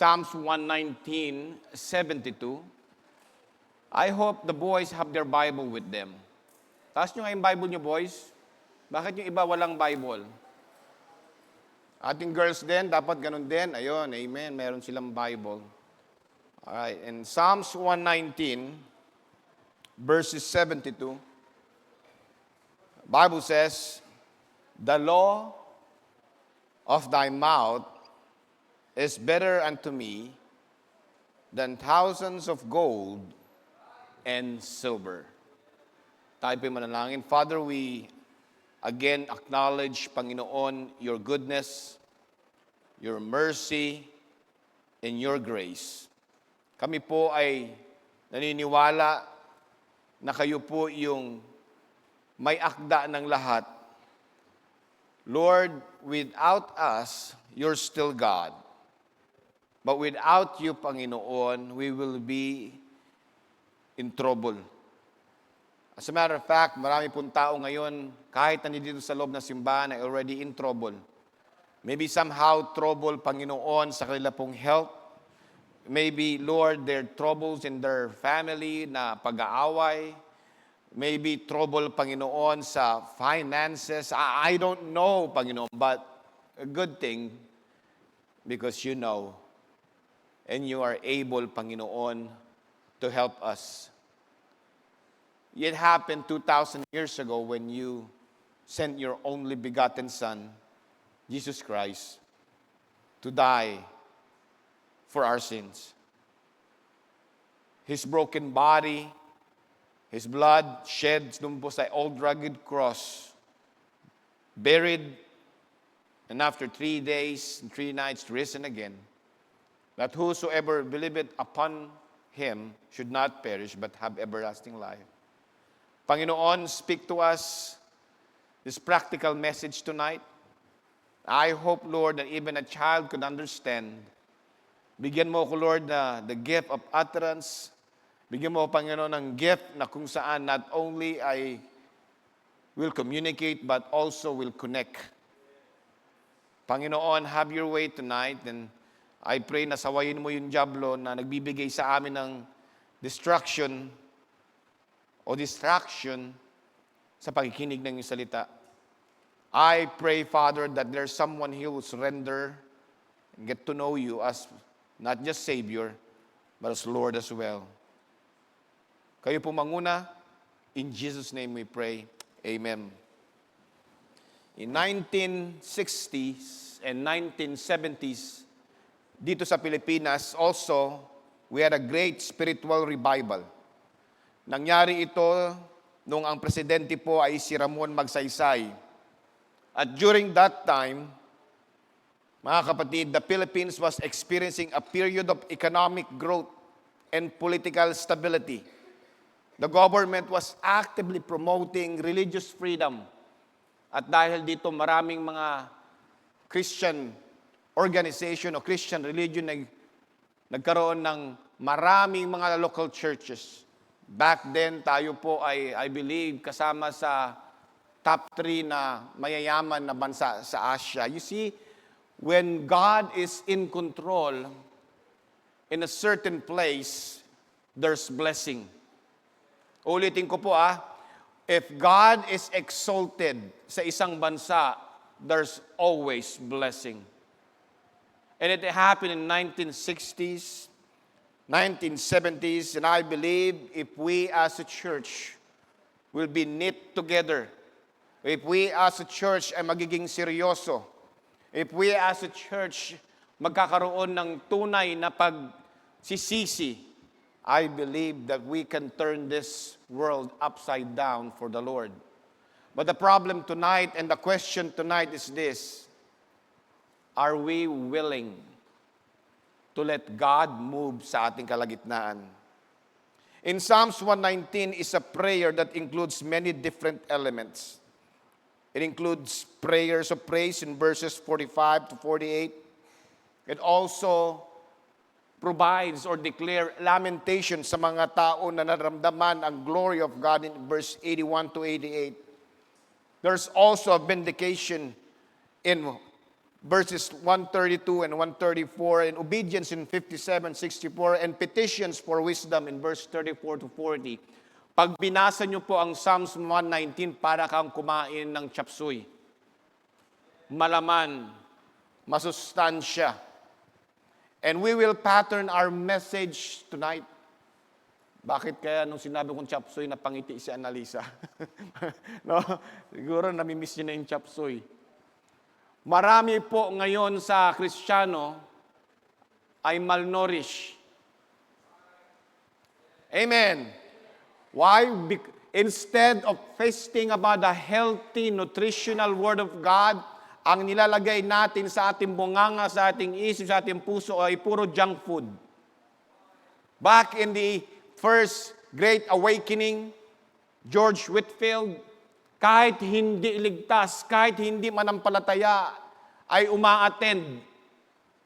Psalms 119:72. I hope the boys have their Bible with them. Taas nyo nga yung Bible nyo, boys. Bakit yung iba walang Bible? Ating girls din, dapat ganun din. Ayun, amen, meron silang Bible. Alright, in Psalms 119, verses 72, Bible says, "The law of thy mouth is better unto me than thousands of gold and silver." Tayo po'y manalangin. Father, we again acknowledge, Panginoon, your goodness, your mercy, and your grace. Kami po ay naniniwala na kayo po yung may akda ng lahat. Lord, without us, you're still God. But without you, Panginoon, we will be in trouble. As a matter of fact, marami pong tao ngayon, kahit nandito sa loob ng simbahan, ay already in trouble. Maybe somehow trouble, Panginoon, sa kanila pong health. Maybe, Lord, their troubles in their family na pag-aaway. Maybe trouble, Panginoon, sa finances. I don't know, Panginoon, but a good thing because you know and you are able, Panginoon, to help us. It happened 2,000 years ago when you sent your only begotten Son, Jesus Christ, to die for our sins. His broken body, His blood shed dun po sa old rugged cross, buried, and after 3 days and 3 nights risen again, that whosoever believeth upon Him should not perish but have everlasting life. Panginoon, speak to us this practical message tonight. I hope, Lord, that even a child could understand. Bigyan mo ko, Lord, the gift of utterance. Bigyan mo, Panginoon, ng gift na kung saan not only I will communicate but also will connect. Panginoon, have your way tonight, and I pray na sawayin mo yung diablo na nagbibigay sa amin ng distraction sa pakikinig ng iyong salita. I pray, Father, that there's someone here who will surrender and get to know you as not just Savior, but as Lord as well. Kayo po manguna. In Jesus' name we pray. Amen. In 1960s and 1970s, dito sa Pilipinas, also, we had a great spiritual revival. Nangyari ito nung ang presidente po ay si Ramon Magsaysay. At during that time, mga kapatid, the Philippines was experiencing a period of economic growth and political stability. The government was actively promoting religious freedom. At dahil dito, maraming mga Christian organization o Christian religion nagkaroon ng maraming mga local churches. Back then, tayo po ay, I believe, kasama sa top 3 na mayayaman na bansa sa Asia. You see, when God is in control in a certain place, there's blessing. Ulitin ko po if God is exalted sa isang bansa, there's always blessing. And it happened in 1960s, 1970s, and I believe if we as a church will be knit together, if we as a church ay magiging seryoso, if we as a church magkakaroon ng tunay na pagsisisi, I believe that we can turn this world upside down for the Lord. But the problem tonight and the question tonight is this: are we willing to let God move sa ating kalagitnaan? In Psalms 119 is a prayer that includes many different elements. It includes prayers of praise in verses 45 to 48. It also provides or declare lamentation sa mga tao na naramdaman ang glory of God in verse 81 to 88. There's also a vindication in verses 132 and 134, and obedience in 57, 64, and petitions for wisdom in verse 34 to 40. Pag binasa nyo po ang Psalms 119, para kang kumain ng chapsuy. Malaman, masustansya. And we will pattern our message tonight. Bakit kaya nung sinabi kong chapsuy, napangiti si Annalisa? No? Siguro namimiss niya na yung chapsuy. Marami po ngayon sa Kristiyano ay malnourished. Amen. Why? Instead of feasting about the healthy, nutritional Word of God, ang nilalagay natin sa ating bunganga, sa ating isip, sa ating puso ay puro junk food. Back in the first Great Awakening, George Whitefield, kahit hindi iligtas, kahit hindi manampalataya, ay umaattend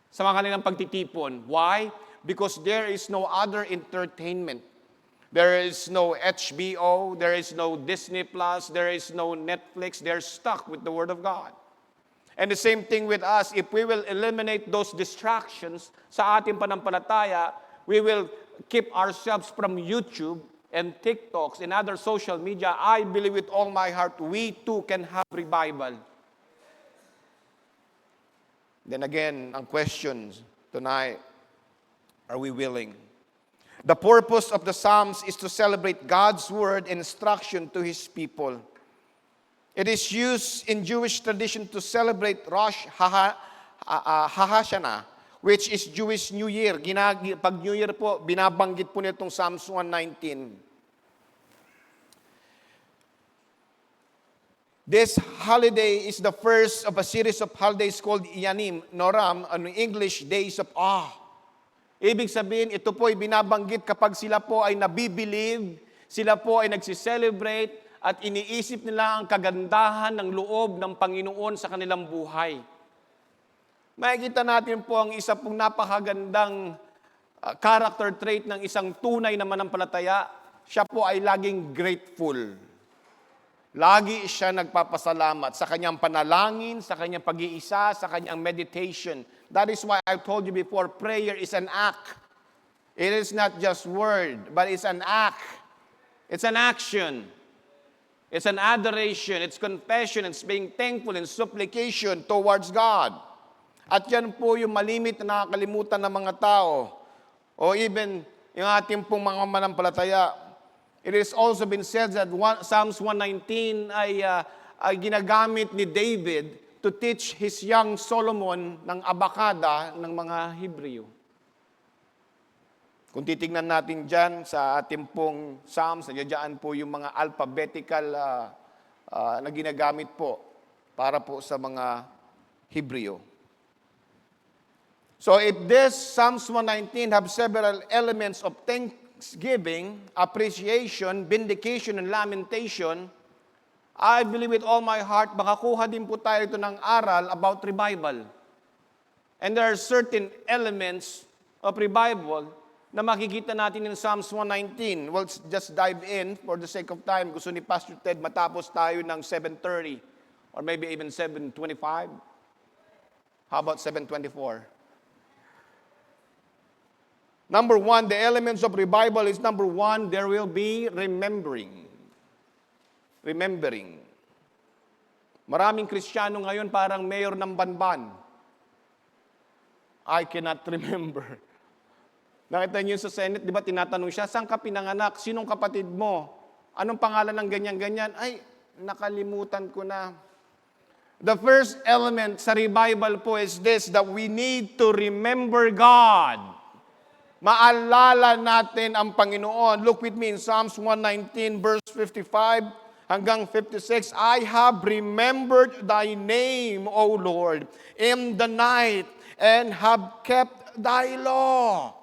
sa mga kanilang pagtitipon. Why? Because there is no other entertainment. There is no HBO, there is no Disney Plus, there is no Netflix. They're stuck with the Word of God. And the same thing with us. If we will eliminate those distractions sa ating panampalataya, we will keep ourselves from YouTube and TikToks and other social media. I believe with all my heart, we too can have revival. Then again, ang questions tonight, are we willing? The purpose of the Psalms is to celebrate God's word and instruction to His people. It is used in Jewish tradition to celebrate Rosh Hashanah, which is Jewish New Year. Pag New Year po, binabanggit po nitong Psalms 119. This holiday is the first of a series of holidays called Yanim, Noram, in English, Days of Awe. Ibig sabihin, ito po ay binabanggit kapag sila po ay nabibilieve, sila po ay nagsiselebrate, at iniisip nila ang kagandahan ng loob ng Panginoon sa kanilang buhay. Makikita natin po ang isa pong napakagandang character trait ng isang tunay na manampalataya. Siya po ay laging grateful. Lagi siya nagpapasalamat sa kanyang panalangin, sa kanyang pag-iisa, sa kanyang meditation. That is why I told you before, prayer is an act. It is not just word, but it's an act. It's an action. It's an adoration, it's confession, it's being thankful and supplication towards God. At yan po yung malimit na nakakalimutan ng mga tao. O even yung ating pong mga manampalataya. It has also been said that Psalms 119 ay ginagamit ni David to teach his young Solomon ng abakada ng mga Hebreo. Kung titingnan natin dyan sa ating pong Psalms, nandiyan po yung mga alphabetical na ginagamit po para po sa mga Hebreo. So if this Psalms 119 have several elements of thanksgiving, appreciation, vindication, and lamentation, I believe with all my heart, makakuha din po tayo ito ng aral about revival. And there are certain elements of revival na makikita natin in Psalms 119. We'll just dive in for the sake of time. Gusto ni Pastor Ted matapos tayo ng 7:30 or maybe even 7:25. How about 7:24? Number one, the elements of revival is number one, there will be remembering. Remembering. Maraming Kristiyano ngayon parang mayor ng Banban. I cannot remember. Nakita niyo sa Senate, di ba tinatanong siya, saan ka pinanganak? Sinong kapatid mo? Anong pangalan ng ganyan-ganyan? Ay, nakalimutan ko na. The first element sa revival po is this, that we need to remember God. Maalala natin ang Panginoon. Look with me in Psalms 119 verse 55 hanggang 56. I have remembered thy name, O Lord, in the night, and have kept thy law.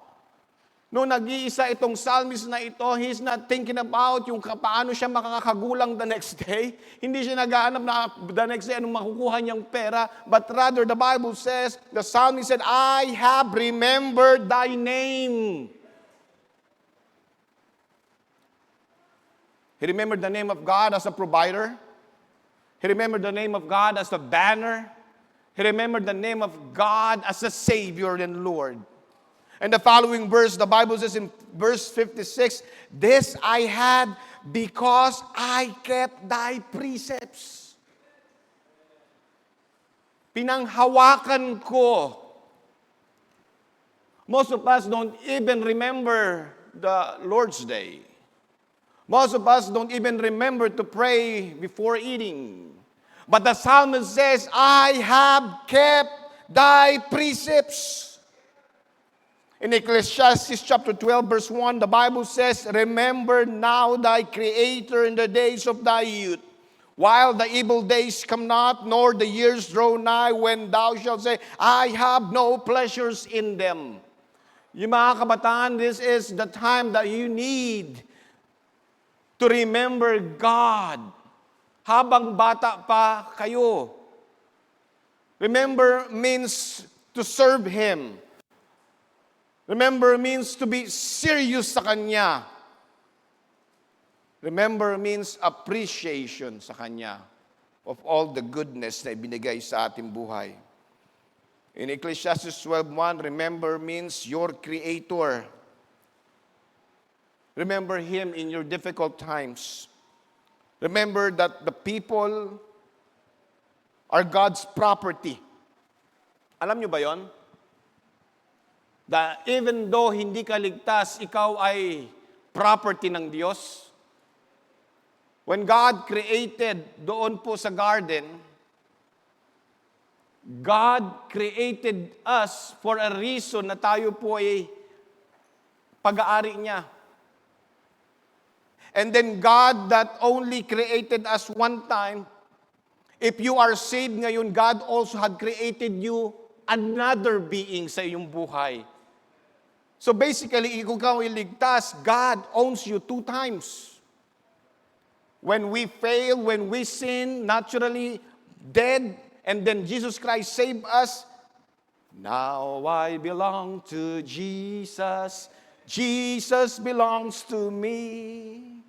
Noong nag-iisa itong psalmist na ito, he's not thinking about yung paano siya makakagulang the next day. Hindi siya nag-aanap na the next day anong makukuha niyang pera. But rather, the Bible says, the psalmist said, I have remembered thy name. He remembered the name of God as a provider. He remembered the name of God as a banner. He remembered the name of God as a Savior and Lord. And the following verse, the Bible says in verse 56, "This I had because I kept thy precepts." Pinanghawakan ko. Most of us don't even remember the Lord's Day. Most of us don't even remember to pray before eating. But the psalmist says, "I have kept thy precepts." In Ecclesiastes chapter 12, verse 1, the Bible says, "Remember now thy Creator in the days of thy youth, while the evil days come not, nor the years draw nigh, when thou shalt say, I have no pleasures in them." Yung mga kabataan, this is the time that you need to remember God habang bata pa kayo. Remember means to serve Him. Remember means to be serious sa Kanya. Remember means appreciation sa Kanya of all the goodness na ibinigay sa ating buhay. In Ecclesiastes 12:1, remember means your Creator. Remember Him in your difficult times. Remember that the people are God's property. Alam niyo ba yon? That even though hindi ka ligtas, ikaw ay property ng Diyos. When God created doon po sa garden, God created us for a reason na tayo po ay pag-aari niya. And then God that only created us one time, if you are saved ngayon, God also had created you another being sa iyong buhay. So basically, kung ikaw iligtas, God owns you two times. When we fail, when we sin, naturally dead, and then Jesus Christ saved us. Now I belong to Jesus. Jesus belongs to me.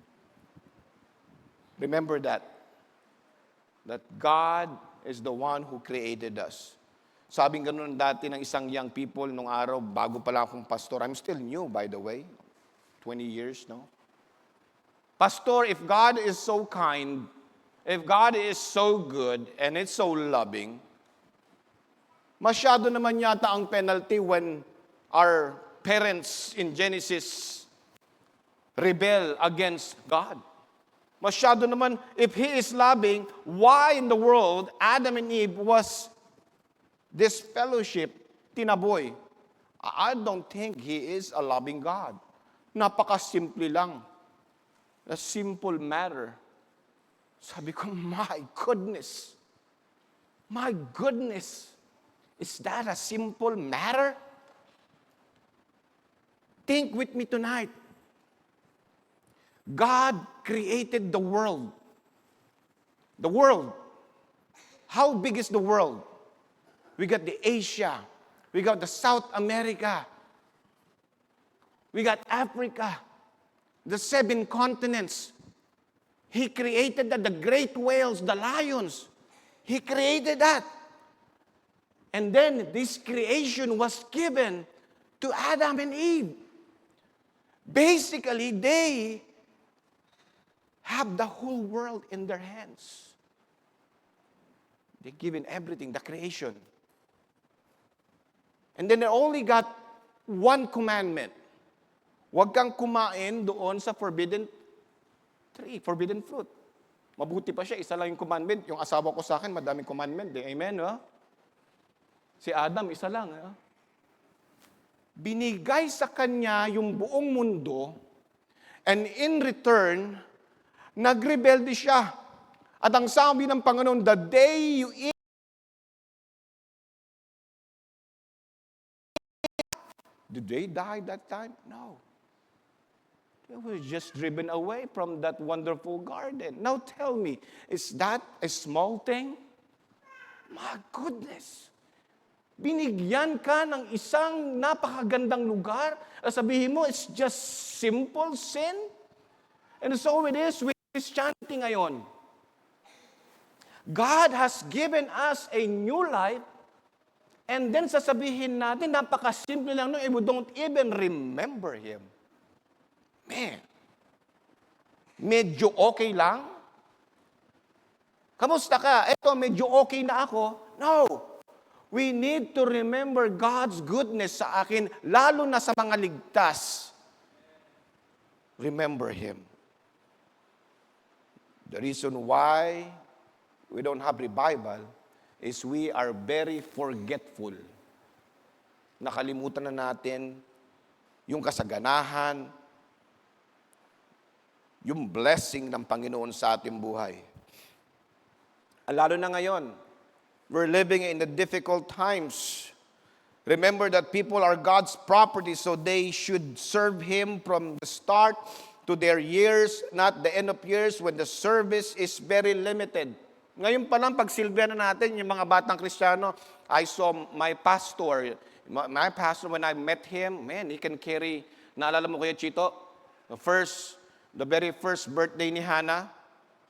Remember that. That God is the one who created us. Sabing ganun dati ng isang young people nung araw, bago pala akong pastor. I'm still new, by the way. 20 years, no? Pastor, if God is so kind, if God is so good, and it's so loving, masyado naman yata ang penalty when our parents in Genesis rebel against God. Masyado naman, if He is loving, why in the world Adam and Eve was this fellowship tinaboy? I don't think He is a loving God. Napakasimple lang. A simple matter. Sabi ko, my goodness, is that a simple matter? Think with me tonight. God created the world. The world. How big is the world? We got the Asia. We got the South America. We got Africa. The 7 continents. He created the great whales, the lions. He created that. And then this creation was given to Adam and Eve. Basically, they have the whole world in their hands. They're given everything, the creation. And then they only got one commandment. Huwag kang kumain doon sa forbidden tree, forbidden fruit. Mabuti pa siya, isa lang yung commandment. Yung asawa ko sa akin, madaming commandment. Amen, no? Si Adam, isa lang. No? Binigay sa kanya yung buong mundo, and in return, nagrebelde siya. At ang sabi ng Panginoon, the day you eat, did they die that time? No. They were just driven away from that wonderful garden. Now tell me, is that a small thing? My goodness. Binigyan ka ng isang napakagandang lugar. Sabihin mo, it's just simple sin? And so it is with Christianity ngayon. God has given us a new life And then sasabihin natin, napakasimple lang, no, we don't even remember Him. Man, medyo okay lang? Kamusta ka? Eto, medyo okay na ako. No. We need to remember God's goodness sa akin, lalo na sa mga ligtas. Remember Him. The reason why we don't have revival is we are very forgetful. Nakalimutan na natin yung kasaganahan, yung blessing ng Panginoon sa ating buhay. Lalo na ngayon, we're living in the difficult times. Remember that people are God's property, so they should serve Him from the start to their years, not the end of years when the service is very limited. Ngayon pa lang, pagsilbihan na natin, yung mga batang Kristiyano, I saw my pastor, when I met him, man, he can carry, naalala mo Kuya Chito, the very first birthday ni Hannah,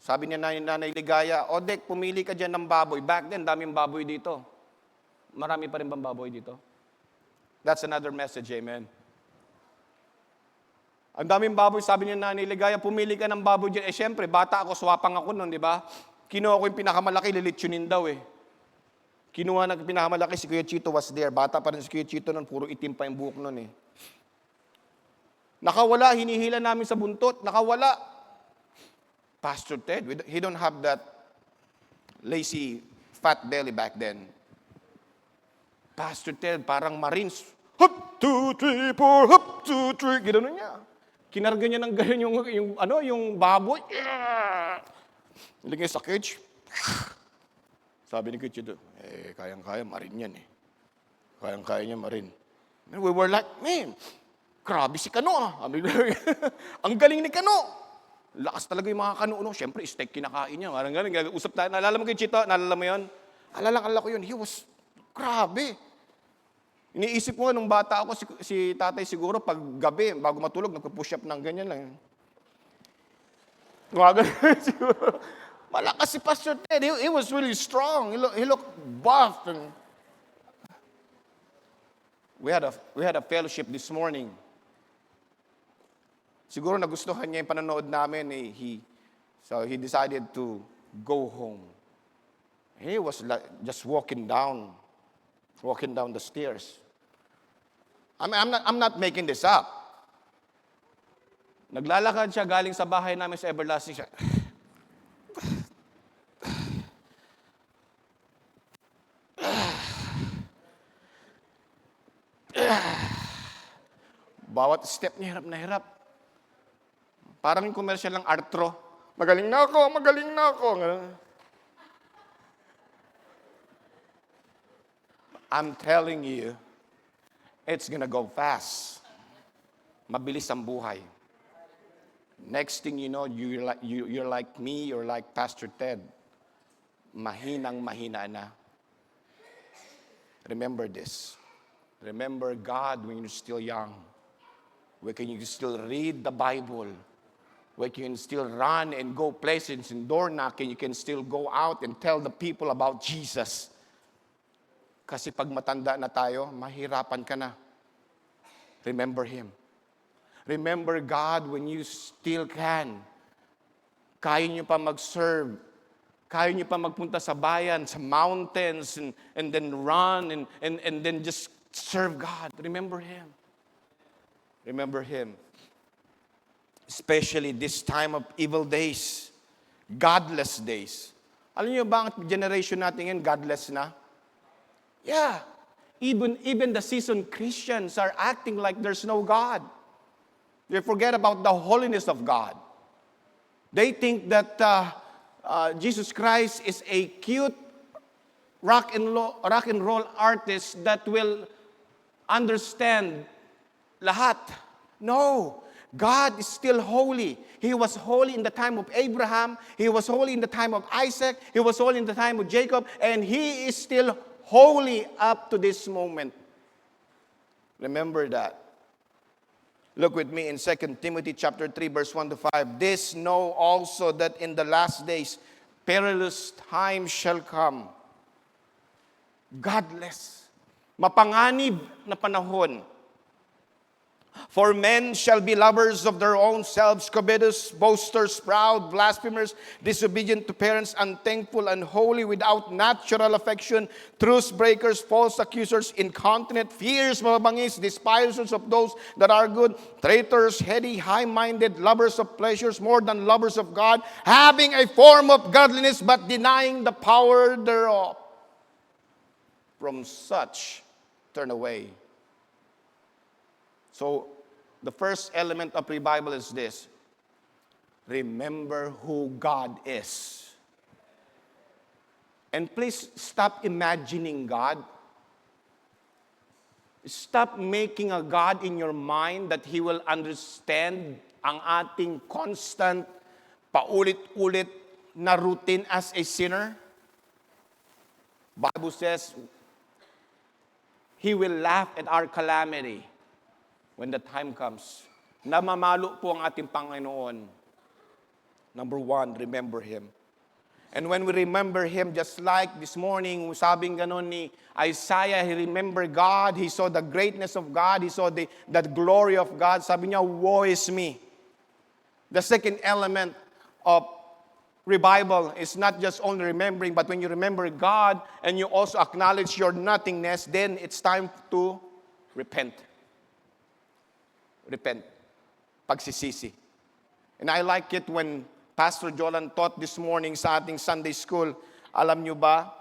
sabi niya na Nanay Ligaya, Odek, pumili ka dyan ng baboy. Back then, daming baboy dito. Marami pa rin bang baboy dito? That's another message, amen. Ang daming baboy, sabi niya Nanay Ligaya, pumili ka ng baboy dyan. Eh, syempre, bata ako, swapang ako nun, di ba? Kinuha ko yung pinakamalaki, lilitsunin daw eh. Kinuha ng pinakamalaki, si Kuya Chito was there. Bata pa rin si Kuya Chito nun, puro itim pa yung buhok nun eh. Nakawala, hinihila namin sa buntot, nakawala. Pastor Ted, he don't have that lazy, fat belly back then. Pastor Ted, parang Marines. Hop, 2, 3, 4, hop, 2, 3. Gano'n niya. Kinarga niya ng ganyan yung baboy. Nilagay sa cage. Sabi ni Kuya Chito, kayang-kaya, Marine yan eh. Kayang-kaya niya, Marine. And we were like, man, grabe si Kano ah. Ang galing ni Kano. Lakas talaga yung mga Kano. No? Siyempre, steak kinakain niya. Parang ganun. Usap tayo. Naalala mo Kuya Chito? Naalala mo yun? Alala ko yun. He was, grabe. Iniisip ko nung bata ako, si tatay siguro, pag gabi, bago matulog, nagpo-push up ng ganyan lang. Siguro. Malakas si Pastor Ted. He was really strong. He looked buff. And we had a fellowship this morning. Siguro nagustuhan niya yung panonood namin. So he decided to go home. He was just walking down the stairs. I'm not making this up. Naglalakad siya galing sa bahay namin sa Everlasting siya. Bawat step niya, hirap na hirap. Parang yung commercial ng Artro. Magaling na ako. I'm telling you, it's gonna go fast. Mabilis ang buhay. Next thing you know, you're like me, you're like Pastor Ted. Mahina na. Remember this. Remember God when you're still young. When you still read the Bible. When you can still run and go places and door knocking, you can still go out and tell the people about Jesus. Kasi pag matanda na tayo, mahirapan ka na. Remember Him. Remember God when you still can. Kaya niyo pa mag-serve. Kaya niyo pa magpunta sa bayan, sa mountains, and then run, and then just serve God. Remember Him. Remember Him. Especially this time of evil days, godless days. Alam niyo ba ang generation natin ngayon, godless na? Yeah. Even the seasoned Christians are acting like there's no God. They forget about the holiness of God. They think that Jesus Christ is a cute rock and roll artist that will understand lahat. No. God is still holy. He was holy in the time of Abraham. He was holy in the time of Isaac. He was holy in the time of Jacob. And He is still holy up to this moment. Remember that. Look with me in 2 Timothy chapter 3, verse 1 to 5. This know also that in the last days perilous times shall come. Godless. mapanganib na panahon. For men shall be lovers of their own selves, covetous, boasters, proud, blasphemers, disobedient to parents, unthankful, unholy, without natural affection, truce breakers, false accusers, incontinent, fierce, mabangis, despisers of those that are good, traitors, heady, high-minded, lovers of pleasures more than lovers of God, having a form of godliness but denying the power thereof. From such, turn away. So, the first element of revival is this: remember who God is. And please stop imagining God. Stop making a God in your mind that He will understand ang ating constant, paulit-ulit na routine as a sinner. Bible says, He will laugh at our calamity. When the time comes, namamalo po ang ating Panginoon. Number one, remember Him. And when we remember Him, just like this morning, sabing ganon ni Isaiah, he remembered God, he saw the greatness of God, he saw that glory of God. Sabi niya, woe is me. The second element of revival is not just only remembering, but when you remember God and you also acknowledge your nothingness, then it's time to repent. Repent. Pagsisisi. And I like it when Pastor Jolan taught this morning sa ating Sunday school. Alam nyo ba,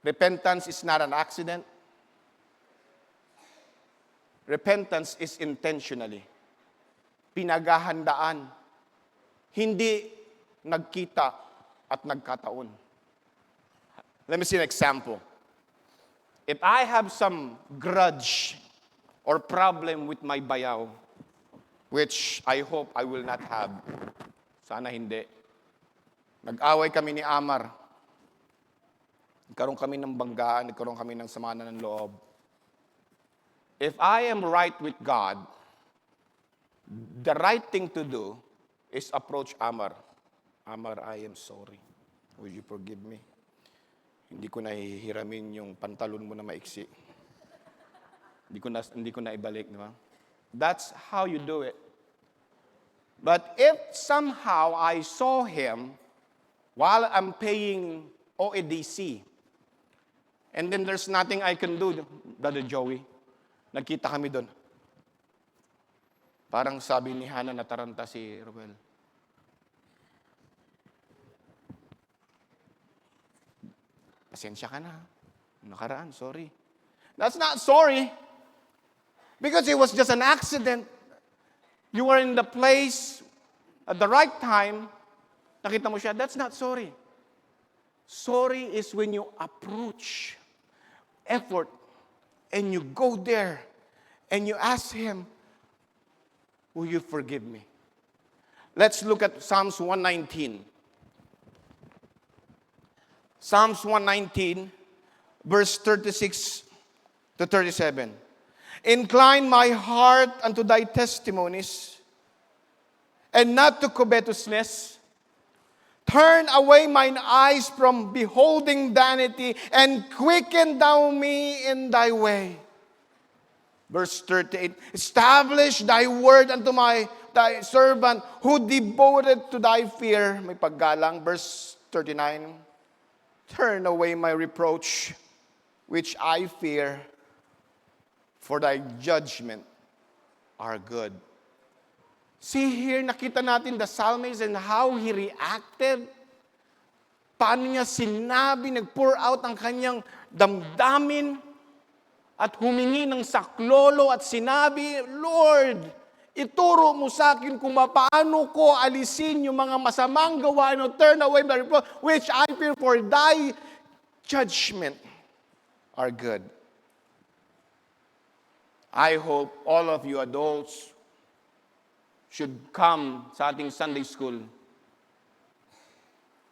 repentance is not an accident. Repentance is intentionally. Pinaghahandaan. Hindi nagkita at nagkataon. Let me see an example. If I have some grudge or problem with my bayaw, which I hope I will not have. Sana hindi. Nag-away kami ni Amar. Nagkaroon kami ng banggaan, nagkaroon kami ng samana ng loob. If I am right with God, the right thing to do is approach Amar. Amar, I am sorry. Will you forgive me? Hindi ko nahihiramin yung pantalon mo na maiksi. Hindi ko na ibalik, di ba? That's how you do it. But if somehow I saw him while I'm paying OADC, and then there's nothing I can do, Brother Joey, nagkita kami doon. Parang sabi ni Hannah, nataranta si Ruel. Pasensya ka na. Nakaraan, sorry. That's not sorry. Because it was just an accident. You were in the place at the right time. Nakita mo siya, that's not sorry. Sorry is when you approach effort and you go there and you ask Him, will you forgive me? Let's look at Psalms 119. Psalms 119, verse 36 to 37. Incline my heart unto thy testimonies, and not to covetousness. Turn away mine eyes from beholding vanity, and quicken thou me in thy way. Verse 38, establish thy word unto thy servant, who devoted to thy fear. May paggalang. Verse 39, turn away my reproach, which I fear, for thy judgment are good. See here, nakita natin the psalmist and how he reacted. Paano niya sinabi, nag-pour out ang kanyang damdamin at humingi ng saklolo at sinabi, Lord, ituro mo sa akin kung paano ko alisin yung mga masamang gawain o turn away my reproach, which I fear, for thy judgment are good. I hope all of you adults should come sa ating Sunday school.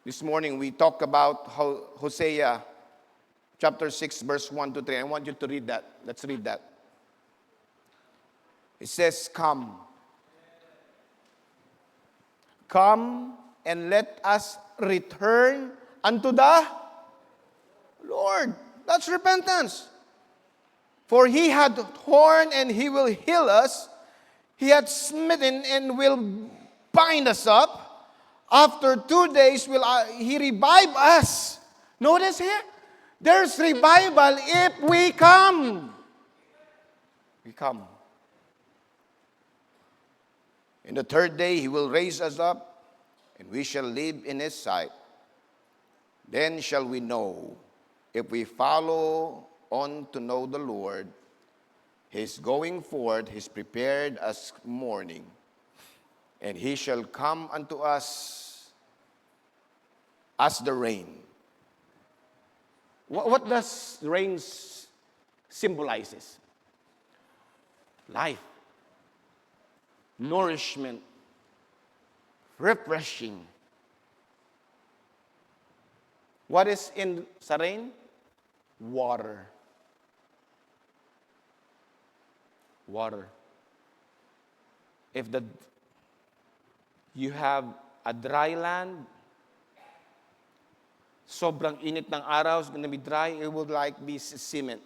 This morning we talk about Hosea chapter 6 verse 1 to 3. I want you to read that. Let's read that. It says, come. Come and let us return unto the Lord. That's repentance. For he had torn and he will heal us. He had smitten and will bind us up. After 2 days will he revive us. Notice here, there's revival if we come. We come. In the 3rd day he will raise us up, and we shall live in his sight. Then shall we know, if we follow on to know the Lord, his going forth is prepared as morning, and he shall come unto us as the rain. What does rain symbolizes? Life, nourishment, refreshing. What is in sa rain? Water. Water. If you have a dry land, sobrang init ng araw, it's gonna be dry, it would like be cement.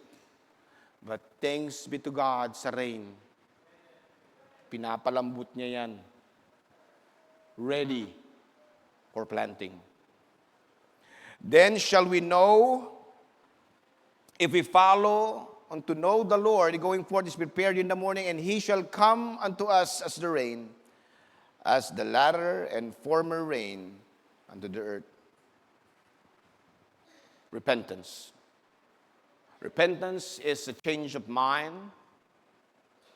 But thanks be to God sa rain. Pinapalambot niya yan. Ready for planting. Then shall we know, if we follow on to know the Lord, going forth is prepared in the morning, and he shall come unto us as the rain, as the latter and former rain unto the earth. Repentance. Repentance is a change of mind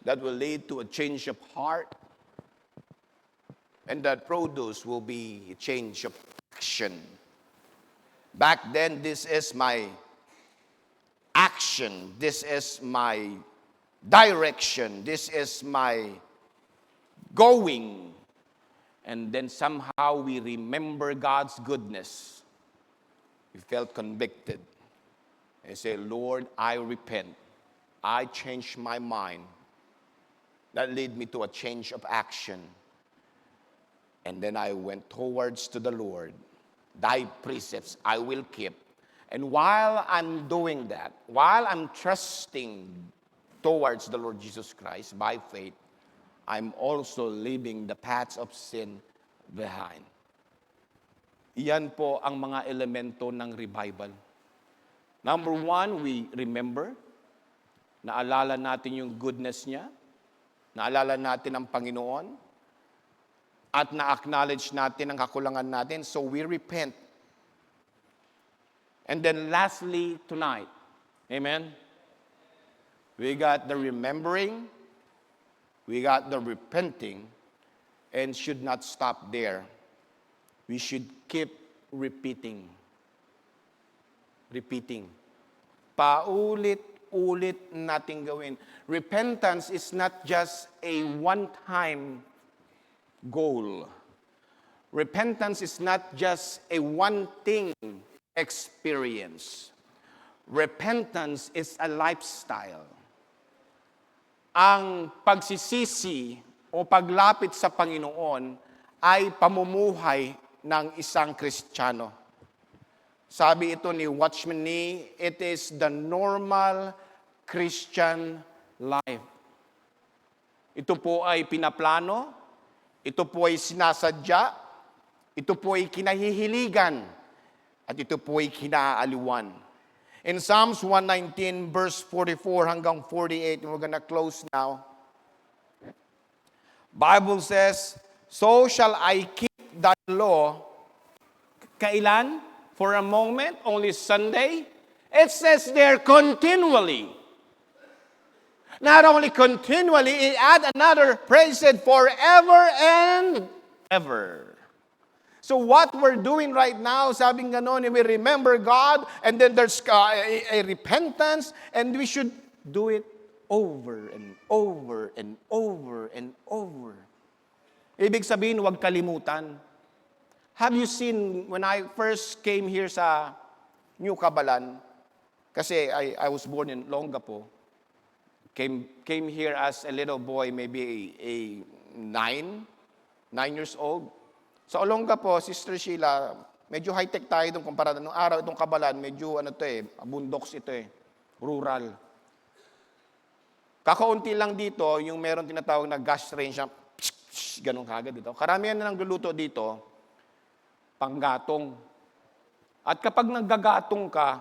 that will lead to a change of heart, and that produce will be a change of action. Back then, this is my action. This is my direction. This is my going. And then somehow we remember God's goodness. We felt convicted. And say, Lord, I repent. I changed my mind. That led me to a change of action. And then I went towards to the Lord. Thy precepts I will keep. And while I'm doing that, while I'm trusting towards the Lord Jesus Christ by faith, I'm also leaving the paths of sin behind. Iyan po ang mga elemento ng revival. Number 1, we remember. Naalala natin yung goodness niya. Naalala natin ang Panginoon. At na-acknowledge natin ang kakulangan natin. So we repent. And then lastly, tonight, amen? We got the remembering, we got the repenting, and should not stop there. We should keep repeating. Repeating. Paulit-ulit nating gawin. Repentance is not just a one-time goal. Repentance is not just a one-thing experience. Repentance is a lifestyle. Ang pagsisisi o paglapit sa Panginoon ay pamumuhay ng isang Kristiyano. Sabi ito ni Watchman Nee, it is the normal Christian life. Ito po ay pinaplano, ito po ay sinasadya, ito po ay kinahihiligan, at ito po ay kinaaliwan. In Psalms 119, verse 44 hanggang 48, and we're gonna close now. Bible says, so shall I keep thy law. Kailan? For a moment? Only Sunday? It says there continually. Not only continually, it add another praise it forever and ever. So what we're doing right now, sabing ganon, we remember God, and then there's a repentance, and we should do it over and over and over and over. Ibig sabihin, huwag kalimutan. Have you seen, when I first came here sa New Cabalan, kasi I was born in Longapo, came here as a little boy, maybe a 9 years old. Sa Olongapo, Sister Sheila, medyo high-tech tayo doon kumpara nung araw itong Cabalan, medyo bundoks ito rural. Kakaunti lang dito, yung meron tinatawag na gas range, na ganun kagad dito. Karamihan na nagluluto dito, panggatong. At kapag naggagatong ka,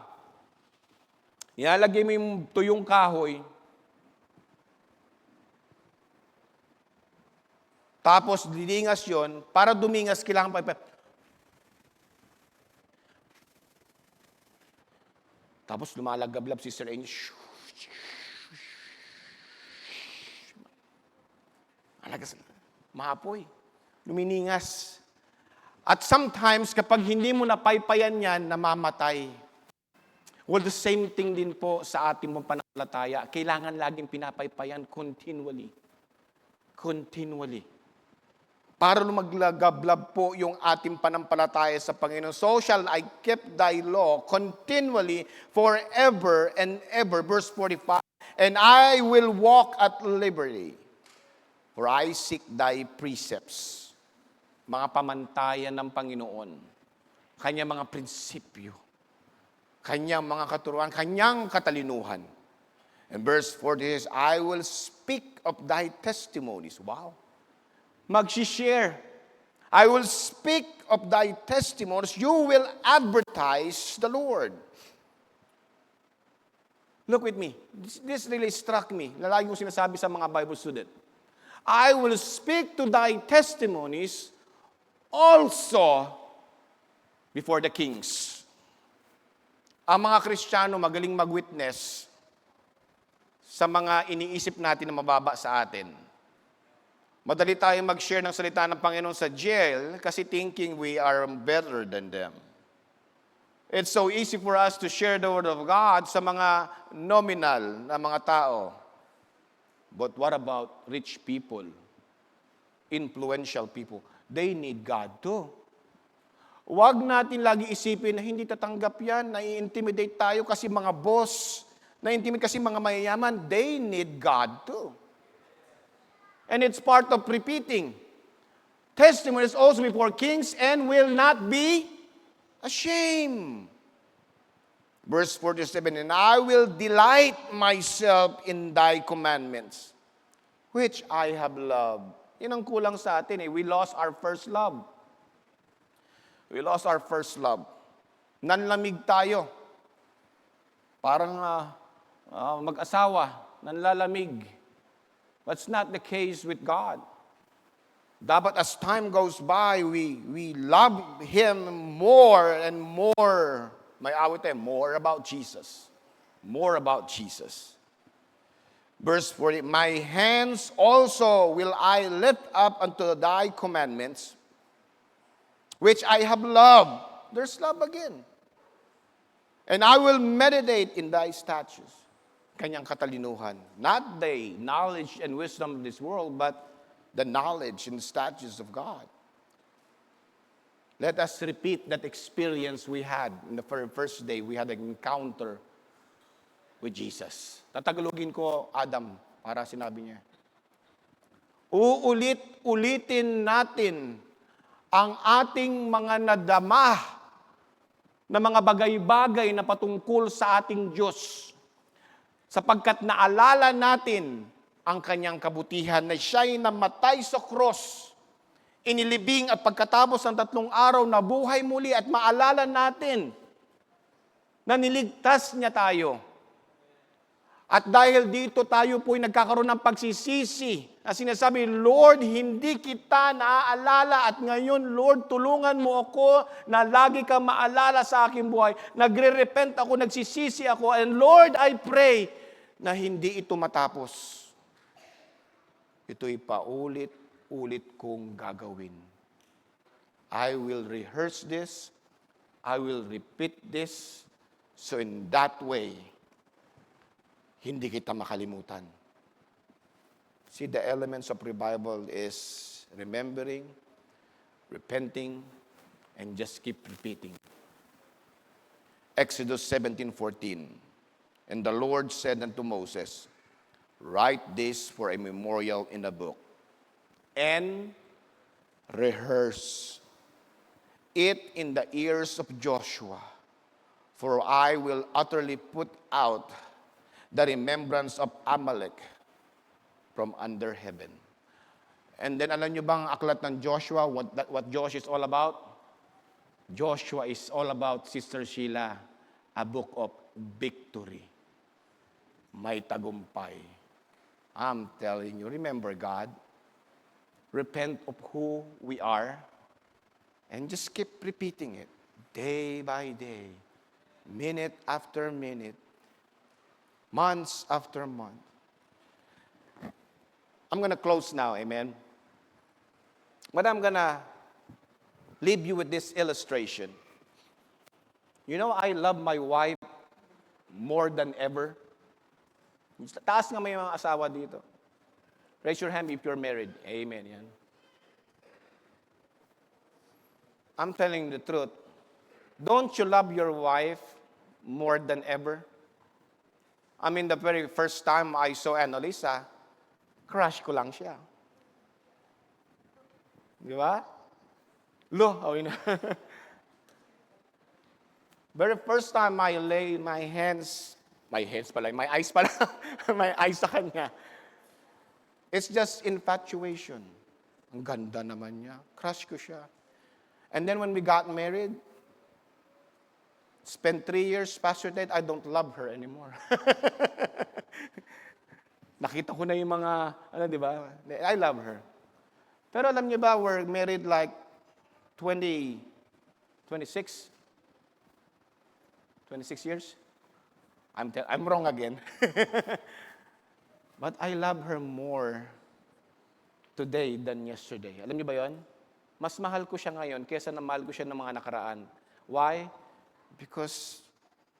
ilalagay mo yung tuyong kahoy, tapos dilingas yon, para dumingas, kailangan pa. Tapos lumalagablab si Sir Amy. Maapoy. Luminingas. At sometimes, kapag hindi mo napaypayan yan, namamatay. Well, the same thing din po sa ating mong pananampalataya. Kailangan laging pinapaypayan continually. Continually. Para lumaglagablab po yung ating panampalataya sa Panginoon. So shall I keep thy law continually forever and ever. Verse 45. And I will walk at liberty. For I seek thy precepts. Mga pamantayan ng Panginoon. Kanyang mga prinsipyo. Kanyang mga katuruan. Kanyang katalinuhan. And verse 40 says, I will speak of thy testimonies. Wow. Mag-share. I will speak of thy testimonies. You will advertise the Lord. Look with me. This really struck me. Lalagi ko sinasabi sa mga Bible student. I will speak to thy testimonies also before the kings. Ang mga Kristiyano magaling mag-witness sa mga iniisip natin na mababa sa atin. Madali tayong mag-share ng salita ng Panginoon sa jail kasi thinking we are better than them. It's so easy for us to share the Word of God sa mga nominal na mga tao. But what about rich people? Influential people? They need God too. Huwag natin lagi isipin na hindi tatanggap yan, nai-intimidate tayo kasi mga boss, na-intimidate kasi mga mayayaman. They need God too. And it's part of repeating. Testimonies also before kings and will not be ashamed. Verse 47, and I will delight myself in thy commandments, which I have loved. Yan ang kulang sa atin eh. We lost our first love. We lost our first love. Nanlamig tayo. Parang mag-asawa, nanlalamig. That's not the case with God. Dapat as time goes by, we love Him more and more. May awit tayo, more about Jesus. More about Jesus. Verse 40, my hands also will I lift up unto thy commandments, which I have loved. There's love again. And I will meditate in thy statutes. Kanyang katalinuhan. Not the knowledge and wisdom of this world, but the knowledge and statutes of God. Let us repeat that experience we had in the first day. We had an encounter with Jesus. Tatagalogin ko, Adam, para sinabi niya. Uulit-ulitin natin ang ating mga nadama na mga bagay-bagay na patungkol sa ating Diyos. Sapagkat naalala natin ang kanyang kabutihan na siya'y namatay sa cross, inilibing at pagkatapos ng 3 araw nabuhay muli at maalala natin na niligtas niya tayo. At dahil dito tayo po'y nagkakaroon ng pagsisisi na sinasabi, Lord, hindi kita naaalala at ngayon, Lord, tulungan mo ako na lagi kang maalala sa aking buhay. Nagre-repent ako, nagsisisi ako, and Lord, I pray na hindi ito matapos. Ito'y paulit-ulit kong gagawin. I will rehearse this. I will repeat this. So in that way, hindi kita makalimutan. See, the elements of revival is remembering, repenting, and just keep repeating. Exodus 17:14. And the Lord said unto Moses, write this for a memorial in a book, and rehearse it in the ears of Joshua, for I will utterly put out the remembrance of Amalek from under heaven. And then alam nyo bang aklat ng Joshua, what Joshua is all about? Joshua is all about, Sister Sheila, a book of victory. May tagumpay. I'm telling you, remember God. Repent of who we are. And just keep repeating it. Day by day. Minute after minute. Months after month. I'm going to close now, amen? But I'm going to leave you with this illustration. You know, I love my wife more than ever. Taas nga may mga asawa dito. Raise your hand if you're married. Amen. Yan. I'm telling the truth. Don't you love your wife more than ever? I mean, the very first time I saw Annalisa, crush ko lang siya. Di ba? Okay na. Very first time I lay my eyes pala, my eyes sa kanya. It's just infatuation. Ang ganda naman niya. Crush ko siya. And then when we got married, spent 3 years, Pastor Ted, I don't love her anymore. Nakita ko na yung mga, di ba? I love her. Pero alam niyo ba, we're married like 26 years? I'm wrong again. But I love her more today than yesterday. Alam niyo ba yon? Mas mahal ko siya ngayon kaysa na mahal ko siya ng mga nakaraan. Why? Because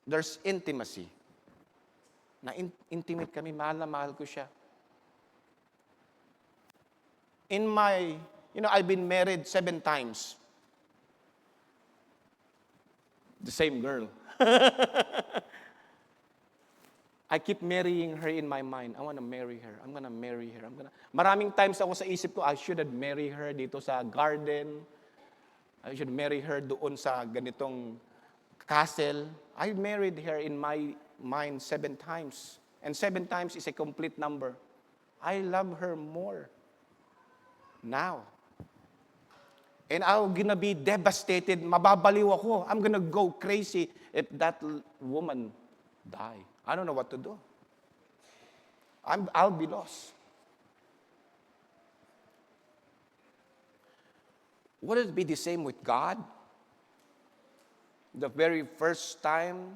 there's intimacy. Intimate kami, mahal na mahal ko siya. I've been married 7 times. The same girl. I keep marrying her in my mind. I want to marry her. I'm gonna marry her. Maraming times ako sa isip ko, I should have married her dito sa garden. I should marry her doon sa ganitong castle. I married her in my mind 7 times. And 7 times is a complete number. I love her more now. And I'm gonna be devastated. Mababaliw ako. I'm gonna go crazy if that woman die. I don't know what to do. I'll be lost. Would it be the same with God? The very first time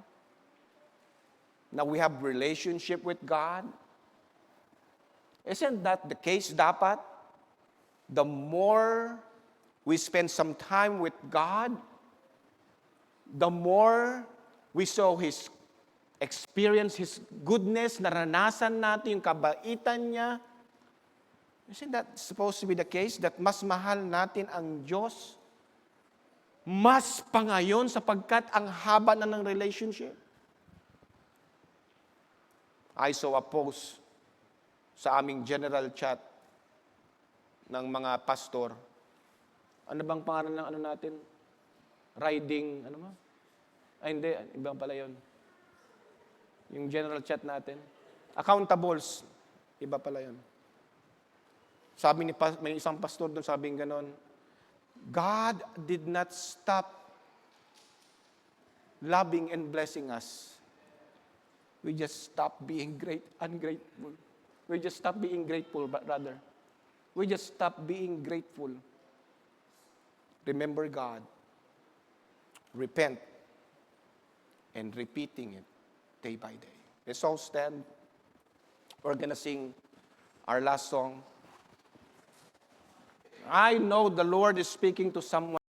na we have relationship with God, isn't that the case dapat? The more we spend some time with God, the more we saw experience His goodness, naranasan natin yung kabaitan niya. Isn't that supposed to be the case? That mas mahal natin ang Diyos? Mas pa ngayon sapagkat ang haba na ng relationship? I saw a post sa aming general chat ng mga pastor. Ano bang pangalan ng natin? Riding, hindi, ibang pala yun. Yung general chat natin. Accountables, iba pala yun. Sabi may isang pastor doon, sabing ganon, God did not stop loving and blessing us. We just stopped being ungrateful. We just stopped being grateful, rather. We just stopped being grateful. Remember God. Repent. And repeating it day by day. Let's all stand. We're gonna sing our last song. I know the Lord is speaking to someone